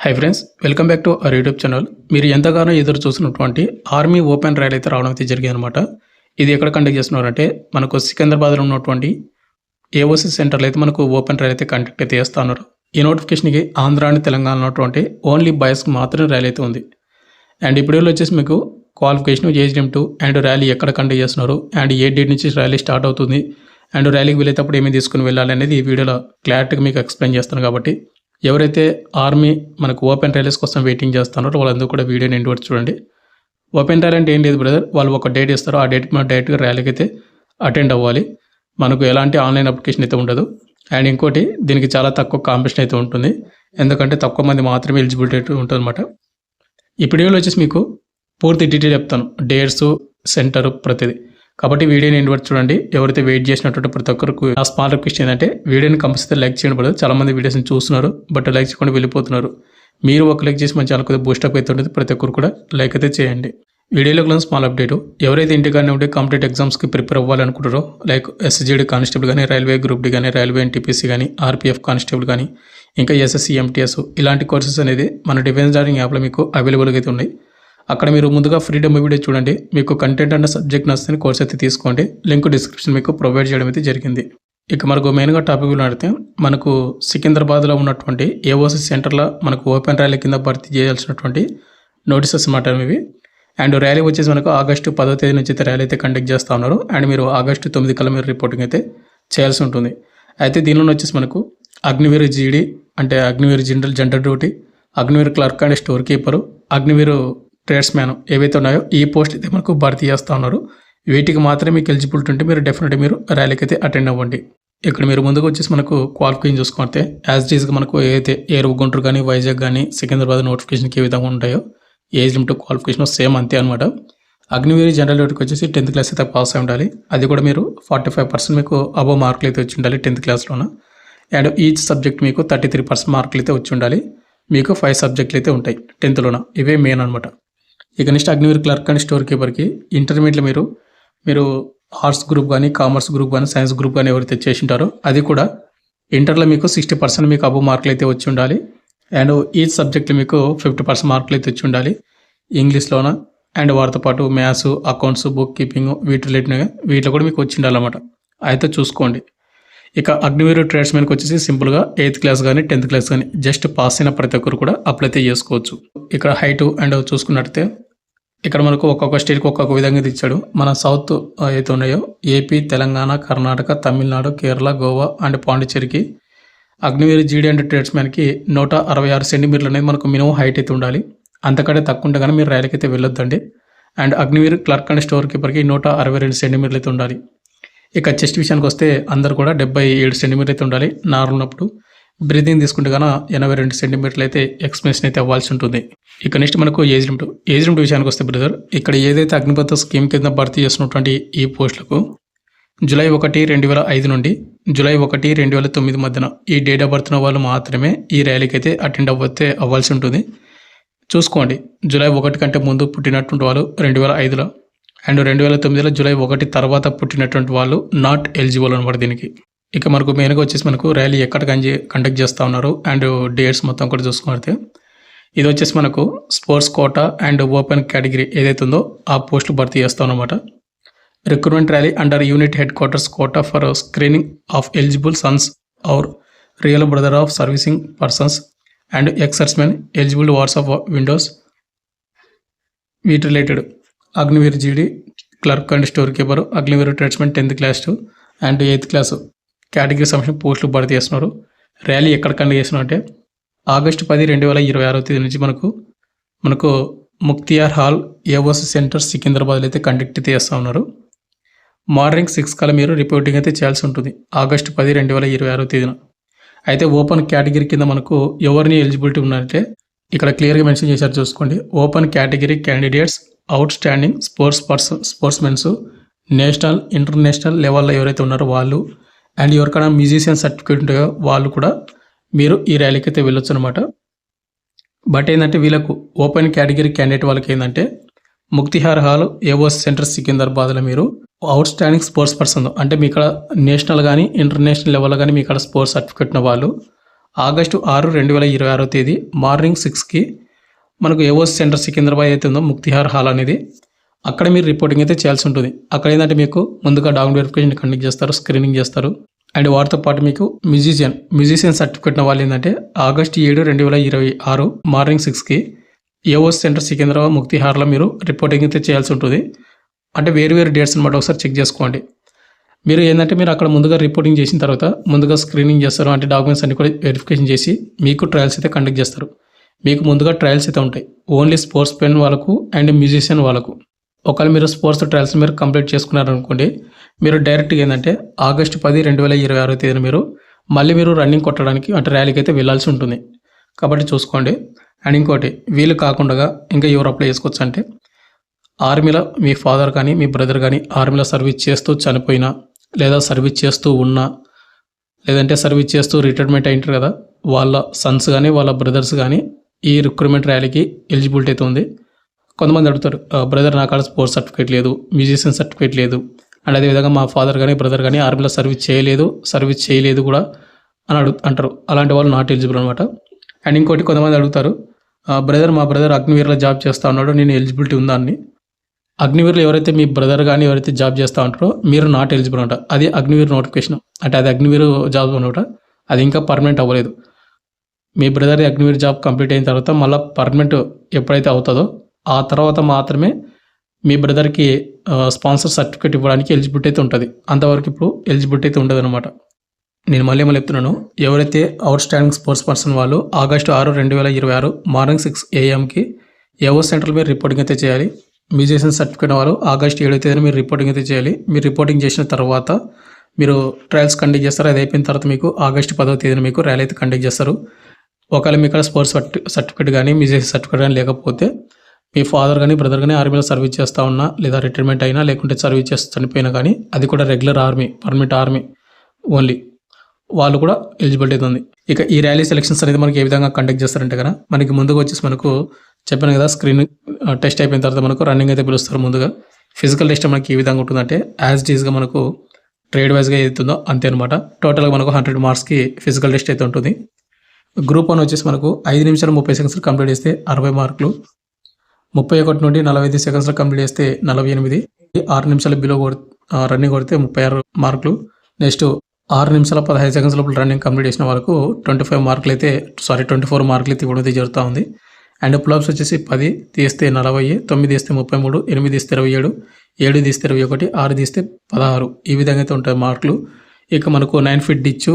Hi friends, welcome back to our YouTube channel. మీరు ఎంతగానో ఎదురు చూసినటువంటి ఆర్మీ ఓపెన్ ర్యాలీ అయితే రావడం అయితే జరిగింది అనమాట. ఇది ఎక్కడ కండక్ట్ చేస్తున్నారంటే మనకు సికింద్రాబాద్లో ఉన్నటువంటి ఏఓసి సెంటర్లో అయితే మనకు ఓపెన్ ర్యాలీ అయితే కండక్ట్ అయితే చేస్తూ ఉన్నారు. ఈ నోటిఫికేషన్కి ఆంధ్ర అండ్ తెలంగాణ ఉన్నటువంటి ఓన్లీ బాయ్స్కి మాత్రమే ర్యాలీ అయితే ఉంది. అండ్ ఇప్పుడు వచ్చేసి మీకు qualification, age limit and rally ఎక్కడ కండక్ట్ చేస్తున్నారు అండ్ ఏ డేట్ నుంచి ర్యాలీ స్టార్ట్ అవుతుంది అండ్ ర్యాలీకి వెళ్ళేటప్పుడు ఏమి తీసుకుని వెళ్ళాలి అనేది ఈ వీడియోలో క్లారిటీగా మీకు ఎక్స్ప్లెయిన్ చేస్తాను. కాబట్టి ఎవరైతే ఆర్మీ మనకు ఓపెన్ ర్యాలీస్ కోసం వెయిటింగ్ చేస్తున్నారో వాళ్ళందరూ కూడా వీడియోని ఎండ్ వరకు చూడండి. ఓపెన్ ర్యాలీ అంటే ఏం లేదు బ్రదర్, వాళ్ళు ఒక డేట్ ఇస్తారో ఆ డేట్కి మనం డైరెక్ట్గా ర్యాలీకి అయితే అటెండ్ అవ్వాలి. మనకు ఎలాంటి ఆన్లైన్ అప్లికేషన్ అయితే ఉండదు. అండ్ ఇంకోటి, దీనికి చాలా తక్కువ కాంపిటీషన్ అయితే ఉంటుంది, ఎందుకంటే తక్కువ మంది మాత్రమే ఎలిజిబిలిటీ ఉంటుంది అనమాట. ఈ వీడియోలో వచ్చేసి మీకు పూర్తి డీటెయిల్ చెప్తాను, డేట్స్, సెంటర్, ప్రతిదీ. కాబట్టి వీడియోని ఎండ్ వరకు చూడండి. ఎవరైతే వెయిట్ చేసినటువంటి ప్రతి ఒక్కరికి ఆ స్మాల్ రిక్వెస్ట్ ఏంటంటే వీడియోని కంపల్సరీ లైక్ చేయండి బ్రదర్. చాలా మంది వీడియోస్ని చూస్తున్నారు బట్ లైక్ చేయకుండా వెళ్ళిపోతున్నారు. మీరు ఒక లైక్ చేసి మన ఛానల్ కొద్దిగా బూస్టప్ అయితే ఉంటుంది. ప్రతి ఒక్కరు కూడా లైక్ అయితే చేయండి. వీడియోలో స్మాల్ అప్డేట్, ఎవరైతే ఇంటికానే ఉంటే కాంపిటేటివ్ ఎగ్జామ్స్కి ప్రిపేర్ అవ్వాలనుకుంటారో, లైక్ ఎస్జీడీ కానిస్టేబుల్ కానీ, రైల్వే గ్రూప్ డి కానీ, రైల్వే ఎన్టీపీసీ కానీ, ఆర్పీఎఫ్ కానిస్టేబుల్ కానీ, ఇంకా ఎస్ఎస్సీ, ఎంటీఎస్ ఇలాంటి కోర్సెస్ అనేది మన డిఫెన్స్ డార్లింగ్ యాప్లో మీకు అవైలబుల్గా అయితే ఉన్నాయి. అక్కడ మీరు ముందుగా ఫ్రీడమ్ వీడియో చూడండి. మీకు కంటెంట్ అన్న సబ్జెక్ట్ నచ్చితే కోర్స్ అయితే తీసుకోండి. లింక్ డిస్క్రిప్షన్ మీకు ప్రొవైడ్ చేయడం అయితే జరిగింది. ఇక మనకు మెయిన్గా టాపిక్ నడితే మనకు సికింద్రాబాద్లో ఉన్నటువంటి ఏఓసి సెంటర్లో మనకు ఓపెన్ ర్యాలీ కింద భర్తీ చేయాల్సినటువంటి నోటీసెస్ అన్నమాట ఇవి. అండ్ ర్యాలీ వచ్చేసి మనకు ఆగస్టు 10వ తేదీ నుంచి అయితే ర్యాలీ అయితే కండక్ట్ చేస్తూ ఉన్నారు. అండ్ మీరు ఆగస్టు 9 కల్లా మీరు రిపోర్టింగ్ అయితే చేయాల్సి ఉంటుంది. అయితే దీనిలో వచ్చేసి మనకు అగ్నివీర్ జీడీ అంటే Agniveer general duty, Agniveer clerk and store keeper, Agniveer trades man ఏవైతే ఉన్నాయో ఈ పోస్ట్ అయితే మనకు భర్తీ చేస్తూ ఉన్నారు. వీటికి మాత్రమే మీకు ఎలిజిబిలిటీ ఉంటే మీరు డెఫినెట్గా మీరు ర్యాలీకి అయితే అటెండ్ అవ్వండి. ఇక్కడ మీరు ముందుకు వచ్చేసి మనకు క్వాలిఫికేషన్ చూసుకుంటే యాజ్ డీజ్గా మనకు ఏదైతే గుంటూరు కానీ, వైజాగ్ కానీ, సికింద్రాబాద్ నోటిఫికేషన్కి ఏ విధంగా ఉంటాయో ఏజ్ లిమిట్, క్వాలిఫికేషన్ సేమ్ అంతే అనమాట. అగ్నివీర్ జనరల్ డ్యూటీకి వచ్చేసి 10th క్లాస్ అయితే పాస్ అయి ఉండాలి. అది కూడా మీరు 45% మీకు అబవ్ మార్కులు అయితే వచ్చి ఉండాలి 10th క్లాస్లోన. అండ్ ఈచ్ సబ్జెక్ట్ మీకు 33% మార్కులు అయితే వచ్చి ఉండాలి. మీకు 5 సబ్జెక్టులు అయితే ఉంటాయి 10thలోన. ఇవే మెయిన్ అనమాట. ఇక next Agniveer clerk and store కీపర్కి ఇంటర్మీడియట్లో మీరు ఆర్ట్స్ గ్రూప్ కానీ, కామర్స్ గ్రూప్ కానీ, సైన్స్ గ్రూప్ కానీ ఎవరైతే చేసి ఉంటారో అది కూడా ఇంటర్లో మీకు 60% మీకు అబవ్ మార్కులు అయితే వచ్చి ఉండాలి. అండ్ ఈచ్ సబ్జెక్ట్లో మీకు 50% మార్కులు అయితే వచ్చి ఉండాలి ఇంగ్లీష్లోన. అండ్ వాటితో పాటు మ్యాథ్స్, అకౌంట్స్, బుక్ కీపింగ్ వీటిలో కూడా మీకు వచ్చి ఉండాలన్నమాట. అయితే చూసుకోండి. ఇక అగ్నివీర్ ట్రేడ్స్మెన్కి వచ్చేసి సింపుల్గా 8th క్లాస్ కానీ, 10th క్లాస్ కానీ జస్ట్ పాస్ అయిన ప్రతి ఒక్కరు కూడా అప్లై అయితే చేసుకోవచ్చు. ఇక్కడ హైట్ అండ్ చూసుకున్నట్టయితే ఇక్కడ మనకు ఒక్కొక్క స్టేట్కి ఒక్కొక్క విధంగా ఇచ్చాడు. మన సౌత్ అయితే ఉన్నాయో ఏపీ, తెలంగాణ, కర్ణాటక, తమిళనాడు, కేరళ, గోవా అండ్ పాండిచ్చేరికి అగ్నివీర్ జీడీ అండ్ ట్రేడ్స్మెన్కి 166 సెంటీమీటర్లు అనేది మనకు మినిమం హైట్ అయితే ఉండాలి. అంతకంటే తక్కువ ఉంటే కానీ మీరు ర్యాలీకి అయితే వెళ్ళొద్దండి. And Agniveer clerk and store కీపర్కి 162 సెంటీమీటర్లు అయితే ఉండాలి. ఇక చెస్ట్ విషయానికి వస్తే అందరు కూడా 77 సెంటీమీటర్లు అయితే ఉండాలి నార్మల్ ఉన్నప్పుడు. బ్రీతింగ్ తీసుకుంటే కన్నా 82 సెంటీమీటర్లు అయితే ఎక్స్పెన్షన్ అయితే అవ్వాల్సి ఉంటుంది. ఇక నెక్స్ట్ మనకు ఏజ్ లిమిట్ విషయానికి వస్తే బ్రదర్, ఇక్కడ ఏదైతే అగ్నిపథ స్కీమ్ కింద భర్తీ చేస్తున్నటువంటి ఈ పోస్టులకు జూలై 1, 2005 నుండి జూలై 1, 2009 మధ్యన ఈ డేట్ ఆఫ్ బర్త్ ఉన్న వాళ్ళు మాత్రమే ఈ ర్యాలీకి అయితే అటెండ్ అవ్వాల్సి ఉంటుంది. చూసుకోండి, జూలై 1 కంటే ముందు పుట్టినటువంటి వాళ్ళు 2005లో అండ్ 2009లో జూలై 1 తర్వాత పుట్టినటువంటి వాళ్ళు నాట్ ఎలిజిబుల్ అనమాట దీనికి. ఇక మనకు మెయిన్గా వచ్చేసి మనకు ర్యాలీ ఎక్కడ కండక్ట్ చేస్తూ ఉన్నారు అండ్ డేట్స్ మొత్తం కూడా చూసుకుంటే ఇది వచ్చేసి మనకు sports quota and open category ఏదైతే ఉందో ఆ పోస్టులు భర్తీ చేస్తాం అనమాట. Recruitment rally under unit head quarters quota for screening of eligible sons or real brother of servicing persons and exservicemen eligible wards of widows వీటి related Agniveer GD clerk and store keeper, Agniveer tradesmen 10th class and 8th class category సంబంధించిన పోస్టులు భర్తీ చేస్తున్నారు. Rally ఎక్కడ conduct చేస్తున్నారు అంటే August 10, 2026 తేదీ నుంచి మనకు ముక్తియార్ హాల్ ఏఓసి సెంటర్ సికింద్రాబాద్లో అయితే కండక్ట్ అయితే చేస్తూ ఉన్నారు. మార్నింగ్ 6 కల్లా మీరు రిపోర్టింగ్ అయితే చేయాల్సి ఉంటుంది ఆగస్టు 10, 2026 తేదీన. అయితే ఓపెన్ కేటగిరీ కింద మనకు ఎవరిని ఎలిజిబిలిటీ ఉన్నారంటే ఇక్కడ క్లియర్గా మెన్షన్ చేశారు చూసుకోండి. Open category candidates, outstanding sportsmens, national, international లెవెల్లో ఎవరైతే ఉన్నారో వాళ్ళు అండ్ ఎవరికైనా మ్యూజిషియన్ సర్టిఫికేట్ ఉంటాయో వాళ్ళు కూడా మీరు ఈ ర్యాలీకి అయితే వెళ్ళొచ్చు అనమాట. బట్ ఏంటంటే వీళ్ళకు ఓపెన్ కేటగిరీ క్యాండిడేట్ వాళ్ళకి ఏంటంటే ముక్తిహార్ హాల్ ఏఓసి సెంటర్ సికింద్రాబాద్లో మీరు అవుట్ స్టాండింగ్ స్పోర్ట్స్ పర్సన్ అంటే మీ ఇక్కడ నేషనల్ కానీ, ఇంటర్నేషనల్ లెవెల్లో కానీ మీ ఇక్కడ స్పోర్ట్స్ సర్టిఫికేట్ ఉన్న వాళ్ళు ఆగస్టు 6, 2026 తేదీ మార్నింగ్ 6కి మనకు ఏఓసి సెంటర్ సికింద్రాబాద్ అయితే ఉందో ముక్తిహార్ హాల్ అనేది అక్కడ మీరు రిపోర్టింగ్ అయితే చేయాల్సి ఉంటుంది. అక్కడ ఏంటంటే మీకు ముందుగా డాక్యుమెంట్ వెరిఫికేషన్ కండక్ట్ చేస్తారు, స్క్రీనింగ్ చేస్తారు. అండ్ వాటితో పాటు మీకు మ్యూజిషియన్ సర్టిఫికేట్ ఉన్న వాళ్ళు ఏంటంటే ఆగస్టు 7, 2026 మార్నింగ్ 6కి ఏఓసి సెంటర్ సికింద్రాబాద్ ముక్తిహార్లో మీరు రిపోర్టింగ్ అయితే చేయాల్సి ఉంటుంది. అంటే వేరు డేట్స్ అనమాట. ఒకసారి చెక్ చేసుకోండి. మీరు ఏంటంటే మీరు అక్కడ ముందుగా రిపోర్టింగ్ చేసిన తర్వాత ముందుగా స్క్రీనింగ్ చేస్తారు. అంటే డాక్యుమెంట్స్ అన్ని కూడా వెరిఫికేషన్ చేసి మీకు ట్రయల్స్ అయితే కండక్ట్ చేస్తారు. మీకు ముందుగా ట్రయల్స్ అయితే ఉంటాయి. ఓన్లీ స్పోర్ట్స్ పెన్ వాళ్ళకు అండ్ మ్యూజిషియన్ వాళ్ళకు. ఒకవేళ మీరు స్పోర్ట్స్ ట్రయల్స్ మీరు కంప్లీట్ చేసుకున్నారనుకోండి, మీరు డైరెక్ట్గా ఏంటంటే ఆగస్టు 10, 2026 తేదీన మళ్ళీ మీరు రన్నింగ్ కొట్టడానికి అంటే ర్యాలీకి అయితే వెళ్ళాల్సి ఉంటుంది. కాబట్టి చూసుకోండి. అండ్ ఇంకోటి వీళ్ళు కాకుండా ఇంకా ఎవరు అప్లై చేసుకోవచ్చు అంటే ఆర్మీలో మీ ఫాదర్ కానీ మీ బ్రదర్ కానీ ఆర్మీలో సర్వీస్ చేస్తూ చనిపోయినా, లేదా సర్వీస్ చేస్తూ ఉన్నా, లేదంటే సర్వీస్ చేస్తూ రిటైర్మెంట్ అయింటారు కదా, వాళ్ళ సన్స్ కానీ వాళ్ళ బ్రదర్స్ కానీ ఈ రిక్రూట్మెంట్ ర్యాలీకి ఎలిజిబిలిటీ అయితే ఉంది. కొంతమంది అడుగుతారు, బ్రదర్ నా కాడ స్పోర్ట్స్ సర్టిఫికేట్ లేదు, మ్యూజిషియన్ సర్టిఫికేట్ లేదు, అండ్ అదేవిధంగా మా ఫాదర్ కానీ బ్రదర్ కానీ ఆర్మీలో సర్వీస్ చేయలేదు కూడా అని అంటారు. అలాంటి వాళ్ళు నాట్ ఎలిజిబుల్ అనమాట. అండ్ ఇంకోటి కొంతమంది అడుగుతారు, మా బ్రదర్ అగ్నివీర్లో జాబ్ చేస్తూ ఉన్నాడు, నేను ఎలిజిబిలిటీ ఉందా అని. అగ్నివీర్లో ఎవరైతే మీ బ్రదర్ కానీ ఎవరైతే జాబ్ చేస్తూ ఉంటారో మీరు నాట్ ఎలిజిబుల్ అనమాట. అది అగ్నివీర్ నోటిఫికేషన్. అంటే అది అగ్నివీర్ జాబ్ అనమాట. అది ఇంకా పర్మనెంట్ అవ్వలేదు. మీ బ్రదర్ అగ్నివీర్ జాబ్ కంప్లీట్ అయిన తర్వాత మళ్ళీ పర్మనెంట్ ఎప్పుడైతే అవుతుందో ఆ తర్వాత మాత్రమే మీ బ్రదర్కి స్పాన్సర్ సర్టిఫికేట్ ఇవ్వడానికి ఎలిజిబిలిటీ అయితే ఉంటుంది. అంతవరకు ఇప్పుడు ఎలిజిబిలిటీ అయితే ఉండదు అనమాట. నేను మళ్ళీ చెప్తున్నాను, ఎవరైతే అవుట్ స్టాండింగ్ స్పోర్ట్స్ పర్సన్ వాళ్ళు ఆగస్టు 6, 2026 మార్నింగ్ 6 AM ఏఓ సెంటర్లో మీరు రిపోర్టింగ్ అయితే చేయాలి. మ్యూజిషియన్ సర్టిఫికేట్ వాళ్ళు ఆగస్టు 7 తేదీన మీరు రిపోర్టింగ్ అయితే చేయాలి. మీరు రిపోర్టింగ్ చేసిన తర్వాత మీరు ట్రయల్స్ కండక్ట్ చేస్తారు. అది అయిపోయిన తర్వాత మీకు ఆగస్టు 10వ తేదీన మీకు ర్యాలీ అయితే కండక్ట్ చేస్తారు. ఒకవేళ మీ ఇక్కడ స్పోర్ట్స్ సర్టిఫికేట్ కానీ మ్యూజిషియన్ సర్టిఫికేట్ కానీ లేకపోతే మీ ఫాదర్ కానీ బ్రదర్ కానీ ఆర్మీలో సర్వీస్ చేస్తూ ఉన్నా, లేదా రిటైర్మెంట్ అయినా, లేకుంటే సర్వీస్ చేస్తూ చనిపోయినా కానీ, అది కూడా regular army, permanent army only వాళ్ళు కూడా ఎలిజిబిలిటీ అవుతుంది. ఇక ఈ ర్యాలీ సెలక్షన్స్ అనేది మనకి ఏ విధంగా కండక్ట్ చేస్తారంటే కదా, మనకి ముందుగా వచ్చేసి మనకు చెప్పాను కదా, స్క్రీన్ టెస్ట్ అయిపోయిన తర్వాత మనకు రన్నింగ్ అయితే పిలుస్తారు. ముందుగా ఫిజికల్ టెస్ట్ మనకి ఏ విధంగా ఉంటుందంటే యాజ్ డీజ్గా మనకు ట్రేడ్ వైజ్గా అవుతుందో అంతే అనమాట. టోటల్గా మనకు 100 మార్క్స్కి ఫిజికల్ టెస్ట్ అయితే ఉంటుంది. గ్రూప్ 1 వచ్చేసి మనకు 5 నిమిషాలు 30 సెకండ్స్ కంప్లీట్ చేస్తే 60 మార్కులు, 31 నుండి 45 సెకండ్స్లో కంప్లీట్ చేస్తే 48, 6 నిమిషాలు బిలో రన్నింగ్ కొడితే 36 మార్కులు. నెక్స్ట్ 6 నిమిషాల 15 సెకండ్స్ లోపల రన్నింగ్ కంప్లీట్ చేసిన వరకు 24 మార్కులు అయితే ఇవ్వడం అయితే జరుగుతూ ఉంది. అండ్ పుల్అప్స్ వచ్చేసి 10 తీస్తే 40, 9 తీస్తే 33, 8 తీస్తే 27, 7 తీస్తే 21, 6 తీస్తే 16, ఈ విధంగా అయితే ఉంటాయి మార్కులు. ఇక మనకు 9 feet ditch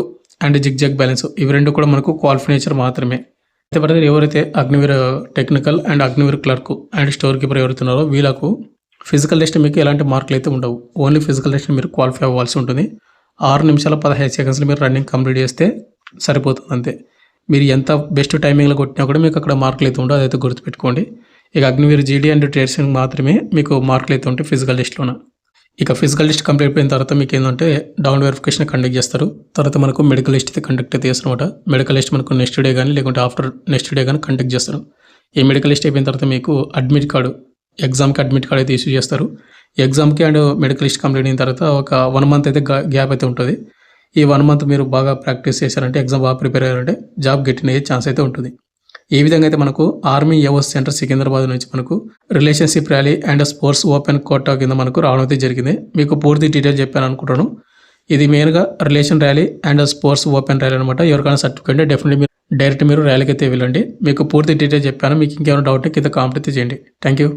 and zig balance ఇవి రెండు కూడా మనకు క్వాలిఫికేషన్ మాత్రమే. అయితే ఎవరైతే Agniveer technical and Agniveer clerk and store keeper ఎవరుతున్నారో వీళ్ళకు ఫిజికల్ టెస్ట్ మీకు ఎలాంటి మార్కులు అయితే ఉండవు. ఓన్లీ ఫిజికల్ టెస్ట్ మీరు క్వాలిఫై అవ్వాల్సి ఉంటుంది. 6 నిమిషాల 15 సెకండ్స్లో మీరు రన్నింగ్ కంప్లీట్ చేస్తే సరిపోతుంది అంతే. మీరు ఎంత బెస్ట్ టైమింగ్లో కొట్టినా కూడా మీకు అక్కడ మార్కులు అయితే ఉండవు, అదైతే గుర్తుపెట్టుకోండి. ఇక అగ్నివీర్ జీడీ అండ్ ట్రేడ్సింగ్ మాత్రమే మీకు మార్కులు అయితే ఉంటాయి ఫిజికల్ టెస్ట్లోన. ఇక ఫిజికల్ టెస్ట్ కంప్లీట్ అయిపోయిన తర్వాత మీకు ఏంటంటే డౌన్ వెరిఫికేషన్ కండక్ట్ చేస్తారు. తర్వాత మనకు మెడికల్ టెస్ట్ అయితే కండక్ట్ అయితే చేస్తారు అనమాట. మెడికల్ టెస్ట్ మనకు నెక్స్ట్ డే కానీ లేకుంటే ఆఫ్టర్ నెక్స్ట్ డే కానీ కండక్ట్ చేస్తారు. ఈ మెడికల్ టెస్ట్ అయిపోయిన తర్వాత మీకు అడ్మిట్ కార్డు, ఎగ్జామ్కి అడ్మిట్ కార్డు అయితే ఇష్యూ చేస్తారు. ఎగ్జామ్కి అండ్ మెడికల్ టెస్ట్ కంప్లీట్ అయిన తర్వాత ఒక 1 మంత్ అయితే గ్యాప్ అయితే ఉంటుంది. ఈ 1 మంత్ మీరు బాగా ప్రాక్టీస్ చేశారంటే, ఎగ్జామ్ బాగా ప్రిపేర్ అయ్యారంటే జాబ్ గెట్టిన ఛాన్స్ అయితే ఉంటుంది. ఈ విధంగా అయితే మనకు ఆర్మీ ఏఓసి సెంటర్ సికింద్రాబాద్ నుంచి మనకు relationship rally and sports open quota కింద మనకు రావడం అయితే జరిగింది. మీకు పూర్తి డీటెయిల్ చెప్పాను అనుకుంటాను. ఇది మెయిన్గా relation rally and sports open rally అనమాట. ఎవరికైనా సర్టిఫికేట్ డెఫినెట్లీ డైరెక్ట్ మీరు ర్యాలీకి అయితే వెళ్ళండి. మీకు పూర్తి డీటెయిల్ చెప్పాను. మీకు ఇంకేమైనా డౌట్ కింద కామెంట్ అయితే చేయండి. Thank you.